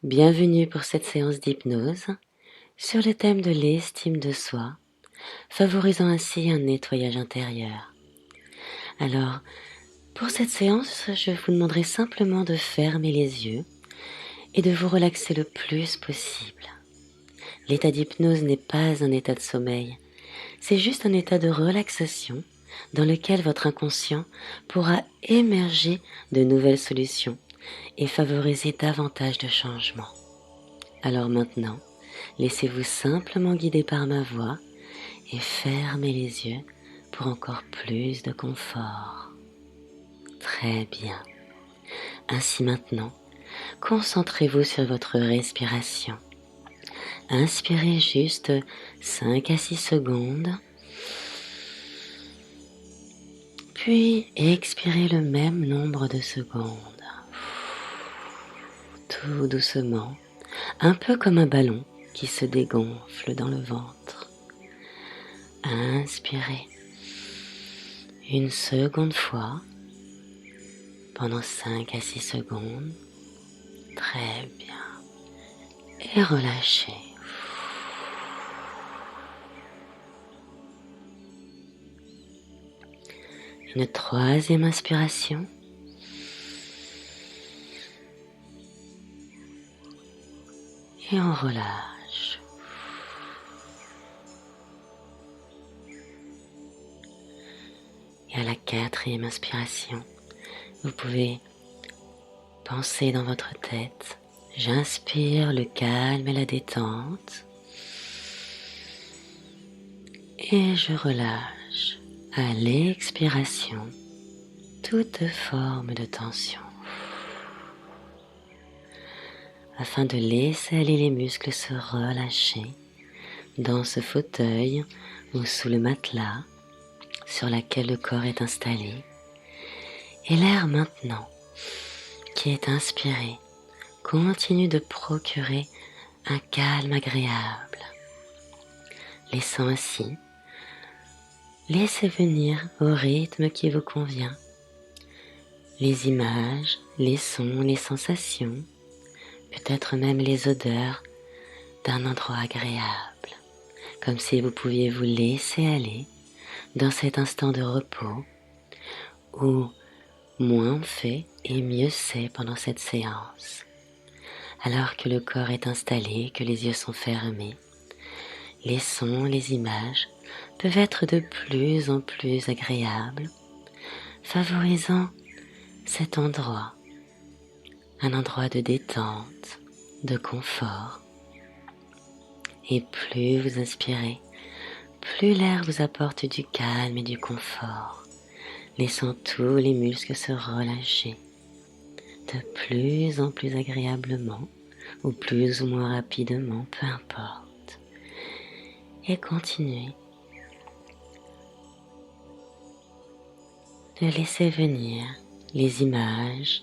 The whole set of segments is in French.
Bienvenue pour cette séance d'hypnose sur le thème de l'estime de soi, favorisant ainsi un nettoyage intérieur. Alors, pour cette séance, je vous demanderai simplement de fermer les yeux et de vous relaxer le plus possible. L'état d'hypnose n'est pas un état de sommeil, c'est juste un état de relaxation dans lequel votre inconscient pourra émerger de nouvelles solutions et favoriser davantage de changements. Alors maintenant, laissez-vous simplement guider par ma voix et fermez les yeux pour encore plus de confort. Très bien. Ainsi maintenant, concentrez-vous sur votre respiration. Inspirez juste 5 à 6 secondes, puis expirez le même nombre de secondes. Tout doucement, un peu comme un ballon qui se dégonfle dans le ventre. Inspirez une seconde fois pendant 5 à 6 secondes. Très bien. Et relâchez. Une troisième inspiration. Et on relâche. Et à la quatrième inspiration, vous pouvez penser dans votre tête, j'inspire le calme et la détente. Et je relâche à l'expiration toute forme de tension. Afin de laisser aller les muscles se relâcher dans ce fauteuil ou sous le matelas sur lequel le corps est installé. Et l'air maintenant qui est inspiré continue de procurer un calme agréable. Laissant ainsi laisser venir au rythme qui vous convient les images, les sons, les sensations, peut-être même les odeurs d'un endroit agréable, comme si vous pouviez vous laisser aller dans cet instant de repos où moins on fait et mieux c'est pendant cette séance. Alors que le corps est installé, que les yeux sont fermés, les sons, les images peuvent être de plus en plus agréables, favorisant cet endroit, un endroit de détente, de confort. Et plus vous inspirez, plus l'air vous apporte du calme et du confort, laissant tous les muscles se relâcher de plus en plus agréablement ou plus ou moins rapidement, peu importe. Et continuez de laisser venir les images,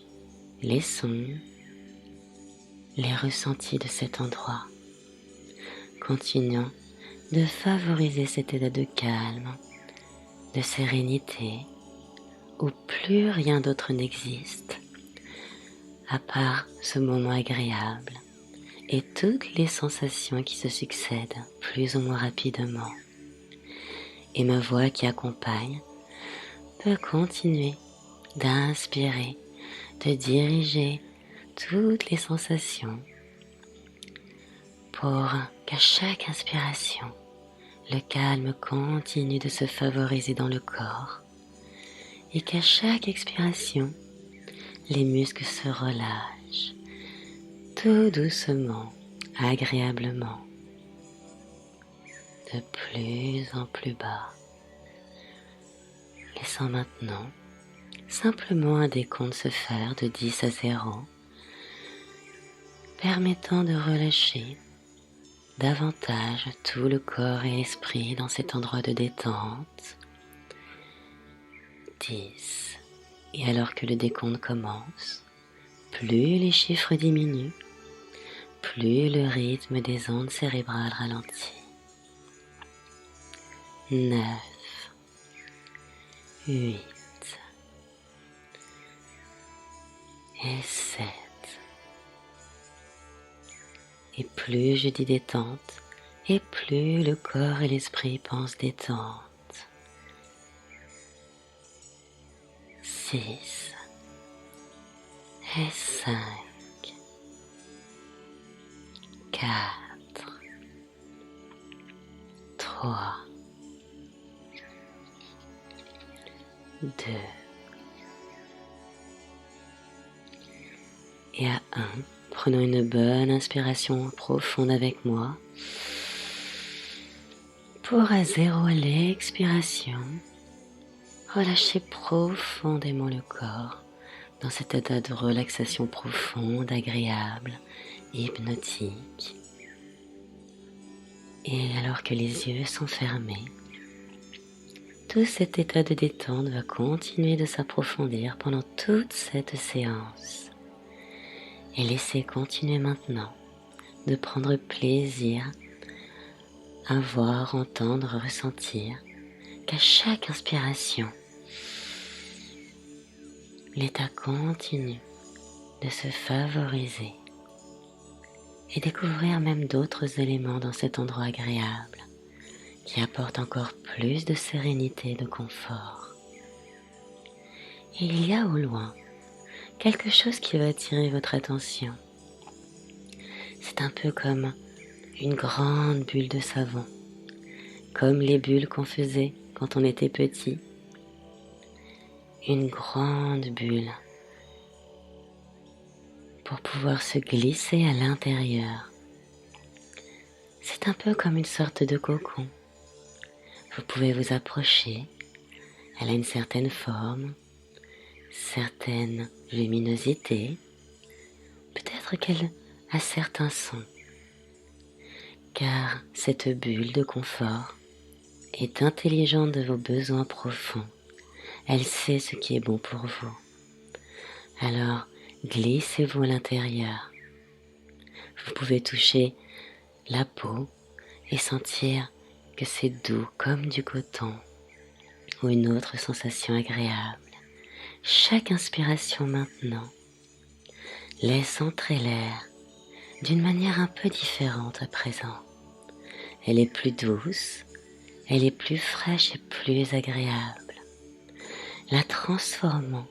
les sons, les ressentis de cet endroit, continuant de favoriser cet état de calme, de sérénité, où plus rien d'autre n'existe, à part ce moment agréable et toutes les sensations qui se succèdent plus ou moins rapidement. Et ma voix qui accompagne peut continuer d'inspirer, de diriger toutes les sensations pour qu'à chaque inspiration, le calme continue de se favoriser dans le corps et qu'à chaque expiration, les muscles se relâchent tout doucement, agréablement, de plus en plus bas, laissant maintenant simplement un décompte se faire de 10 à 0, permettant de relâcher davantage tout le corps et l'esprit dans cet endroit de détente. 10. Et alors que le décompte commence, plus les chiffres diminuent, plus le rythme des ondes cérébrales ralentit. 9, 8 et 7. Et plus je dis détente, et plus le corps et l'esprit pensent détente. 6 et 5, 4, 3, 2, et à 1, prenons une bonne inspiration profonde avec moi. Pour à 0 l'expiration, relâchez profondément le corps dans cet état de relaxation profonde, agréable, hypnotique. Et alors que les yeux sont fermés, tout cet état de détente va continuer de s'approfondir pendant toute cette séance. Et laissez continuer maintenant de prendre plaisir à voir, entendre, ressentir qu'à chaque inspiration, l'état continue de se favoriser et découvrir même d'autres éléments dans cet endroit agréable qui apportent encore plus de sérénité et de confort. Et il y a au loin quelque chose qui va attirer votre attention. C'est un peu comme une grande bulle de savon, comme les bulles qu'on faisait quand on était petit. Une grande bulle pour pouvoir se glisser à l'intérieur. C'est un peu comme une sorte de cocon. Vous pouvez vous approcher, elle a une certaine forme, certaine luminosité, peut-être qu'elle a certains sons, car cette bulle de confort est intelligente de vos besoins profonds. Elle sait ce qui est bon pour vous. Alors, glissez-vous à l'intérieur. Vous pouvez toucher la peau et sentir que c'est doux comme du coton ou une autre sensation agréable. Chaque inspiration maintenant laisse entrer l'air d'une manière un peu différente à présent. Elle est plus douce, elle est plus fraîche et plus agréable, la transformant,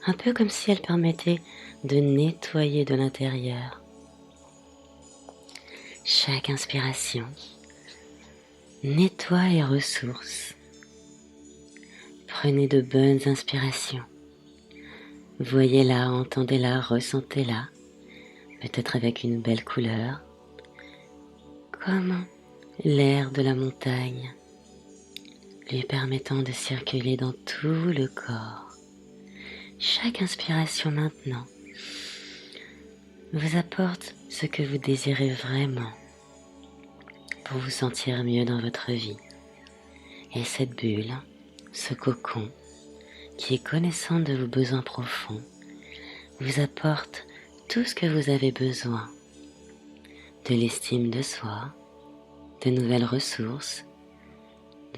un peu comme si elle permettait de nettoyer de l'intérieur. Chaque inspiration nettoie et ressource. Prenez de bonnes inspirations. Voyez-la, entendez-la, ressentez-la, peut-être avec une belle couleur, comme l'air de la montagne, lui permettant de circuler dans tout le corps. Chaque inspiration maintenant vous apporte ce que vous désirez vraiment pour vous sentir mieux dans votre vie. Et cette bulle, ce cocon, qui est connaissant de vos besoins profonds, vous apporte tout ce que vous avez besoin, de l'estime de soi, de nouvelles ressources,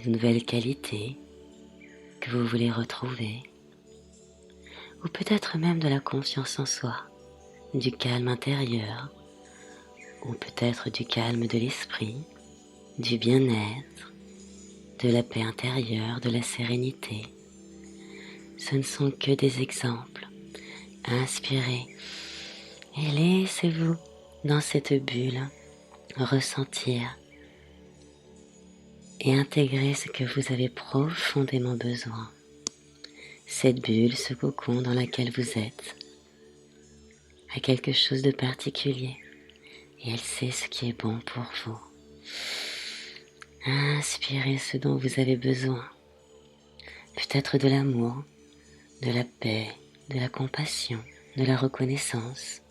de nouvelles qualités que vous voulez retrouver, ou peut-être même de la confiance en soi, du calme intérieur, ou peut-être du calme de l'esprit, du bien-être, de la paix intérieure, de la sérénité. Ce ne sont que des exemples. Inspirez et laissez-vous dans cette bulle ressentir et intégrer ce que vous avez profondément besoin. Cette bulle, ce cocon dans laquelle vous êtes, a quelque chose de particulier et elle sait ce qui est bon pour vous. Inspirez ce dont vous avez besoin, peut-être de l'amour, de la paix, de la compassion, de la reconnaissance.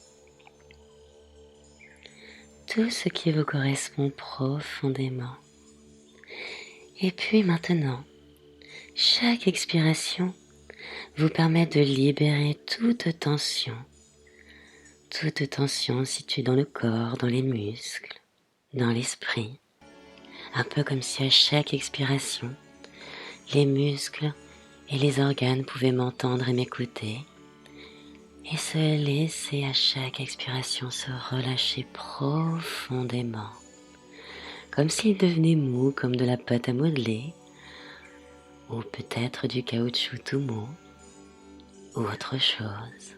Tout ce qui vous correspond profondément. Et puis maintenant, chaque expiration vous permet de libérer toute tension située dans le corps, dans les muscles, dans l'esprit. Un peu comme si à chaque expiration, les muscles et les organes pouvaient m'entendre et m'écouter, et se laisser à chaque expiration se relâcher profondément, comme s'il devenait mou comme de la pâte à modeler, ou peut-être du caoutchouc tout mou, ou autre chose.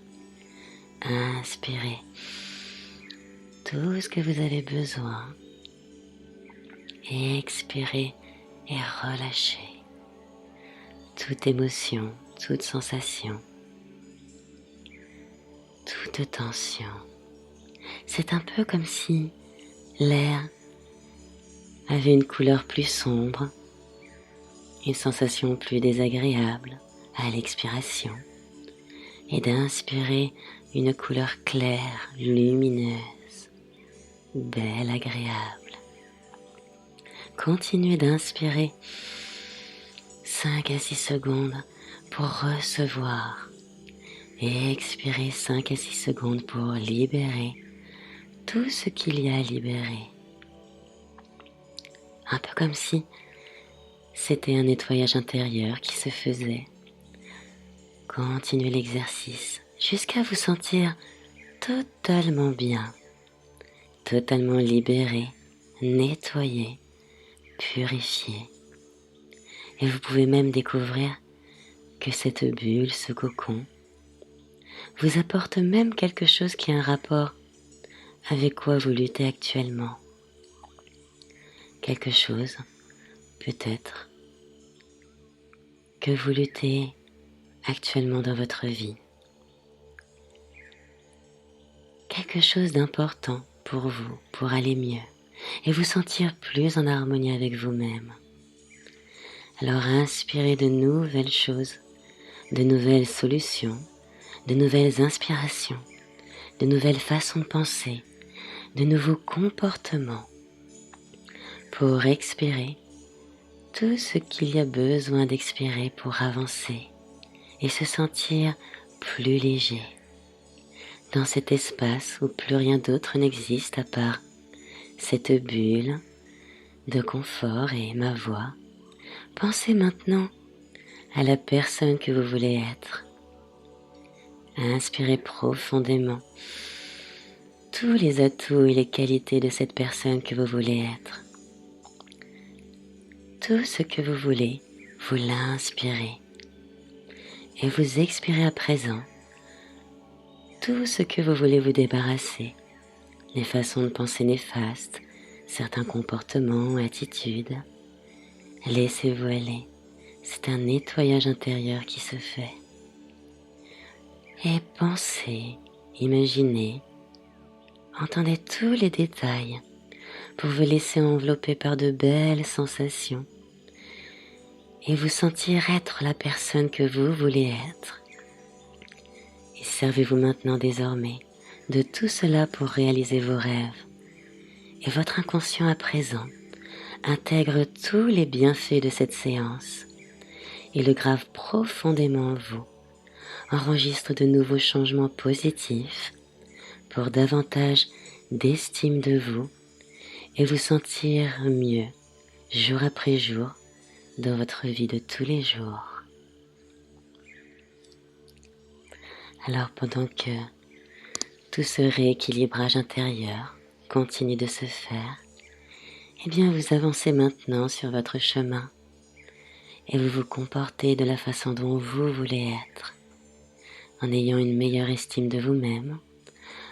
Inspirez tout ce que vous avez besoin et expirez et relâchez toute émotion, toute sensation, toute tension. C'est un peu comme si l'air avait une couleur plus sombre, une sensation plus désagréable à l'expiration, et d'inspirer une couleur claire, lumineuse, belle, agréable. Continuez d'inspirer 5 à 6 secondes pour recevoir et expirer 5 à 6 secondes pour libérer tout ce qu'il y a à libérer. Un peu comme si c'était un nettoyage intérieur qui se faisait. Continuez l'exercice jusqu'à vous sentir totalement bien, totalement libéré, nettoyé, purifié. Et vous pouvez même découvrir que cette bulle, ce cocon, vous apporte même quelque chose qui a un rapport avec quoi vous luttez actuellement. Quelque chose, peut-être, que vous luttez actuellement dans votre vie. Quelque chose d'important pour vous, pour aller mieux et vous sentir plus en harmonie avec vous-même. Alors inspirez de nouvelles choses, de nouvelles solutions, de nouvelles inspirations, de nouvelles façons de penser, de nouveaux comportements pour expirer tout ce qu'il y a besoin d'expirer pour avancer et se sentir plus léger dans cet espace où plus rien d'autre n'existe à part cette bulle de confort et ma voix. Pensez maintenant à la personne que vous voulez être. Inspirez profondément tous les atouts et les qualités de cette personne que vous voulez être. Tout ce que vous voulez, vous l'inspirez. Et vous expirez à présent tout ce que vous voulez vous débarrasser, les façons de penser néfastes, certains comportements, attitudes. Laissez-vous aller, c'est un nettoyage intérieur qui se fait. Et pensez, imaginez, entendez tous les détails pour vous laisser envelopper par de belles sensations et vous sentir être la personne que vous voulez être. Et servez-vous maintenant désormais de tout cela pour réaliser vos rêves. Et votre inconscient à présent intègre tous les bienfaits de cette séance et le grave profondément en vous, enregistre de nouveaux changements positifs pour davantage d'estime de vous et vous sentir mieux jour après jour dans votre vie de tous les jours. Alors pendant que tout ce rééquilibrage intérieur continue de se faire, eh bien vous avancez maintenant sur votre chemin et vous vous comportez de la façon dont vous voulez être, en ayant une meilleure estime de vous-même,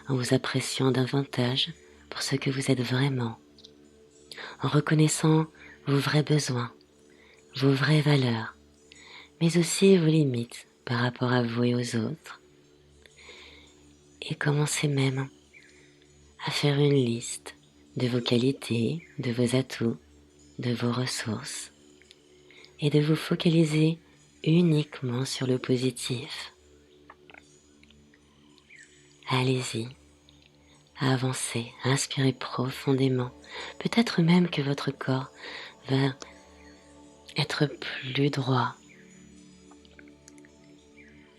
en vous appréciant davantage pour ce que vous êtes vraiment, en reconnaissant vos vrais besoins, vos vraies valeurs, mais aussi vos limites par rapport à vous et aux autres. Et commencez même à faire une liste de vos qualités, de vos atouts, de vos ressources, et de vous focaliser uniquement sur le positif. Allez-y, avancez, inspirez profondément. Peut-être même que votre corps va être plus droit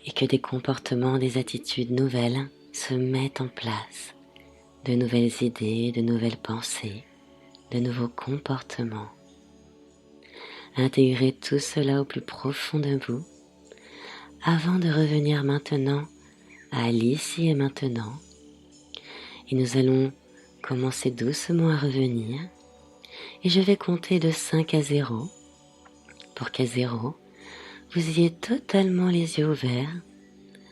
et que des comportements, des attitudes nouvelles se mettent en place. De nouvelles idées, de nouvelles pensées, de nouveaux comportements. Intégrez tout cela au plus profond de vous avant de revenir maintenant à l'ici et maintenant. Et nous allons commencer doucement à revenir. Et je vais compter de 5 à 0 pour qu'à 0, vous ayez totalement les yeux ouverts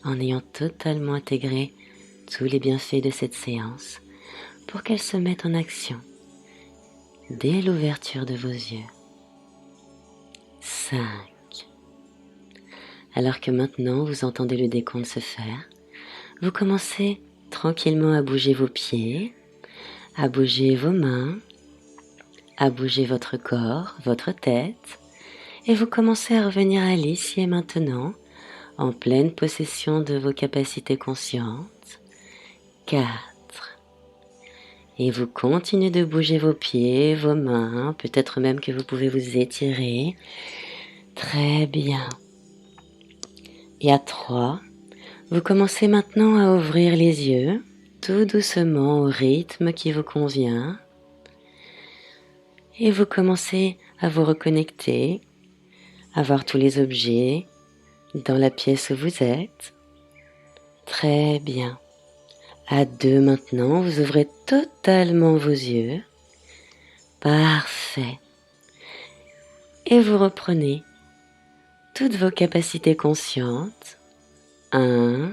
en ayant totalement intégré tous les bienfaits de cette séance pour qu'elle se mette en action dès l'ouverture de vos yeux. 5. Alors que maintenant vous entendez le décompte se faire, vous commencez tranquillement à bouger vos pieds, à bouger vos mains, à bouger votre corps, votre tête, et vous commencez à revenir à l'ici et maintenant, en pleine possession de vos capacités conscientes. 4. Et vous continuez de bouger vos pieds, vos mains, peut-être même que vous pouvez vous étirer. Très bien. Et à 3, vous commencez maintenant à ouvrir les yeux, tout doucement au rythme qui vous convient. Et vous commencez à vous reconnecter, à voir tous les objets dans la pièce où vous êtes. Très bien. À 2 maintenant, vous ouvrez totalement vos yeux. Parfait. Et vous reprenez toutes vos capacités conscientes. 1.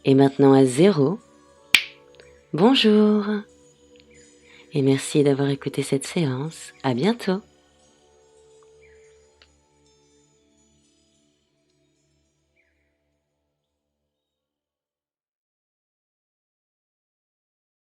Et maintenant à 0. Bonjour. Et merci d'avoir écouté cette séance. À bientôt.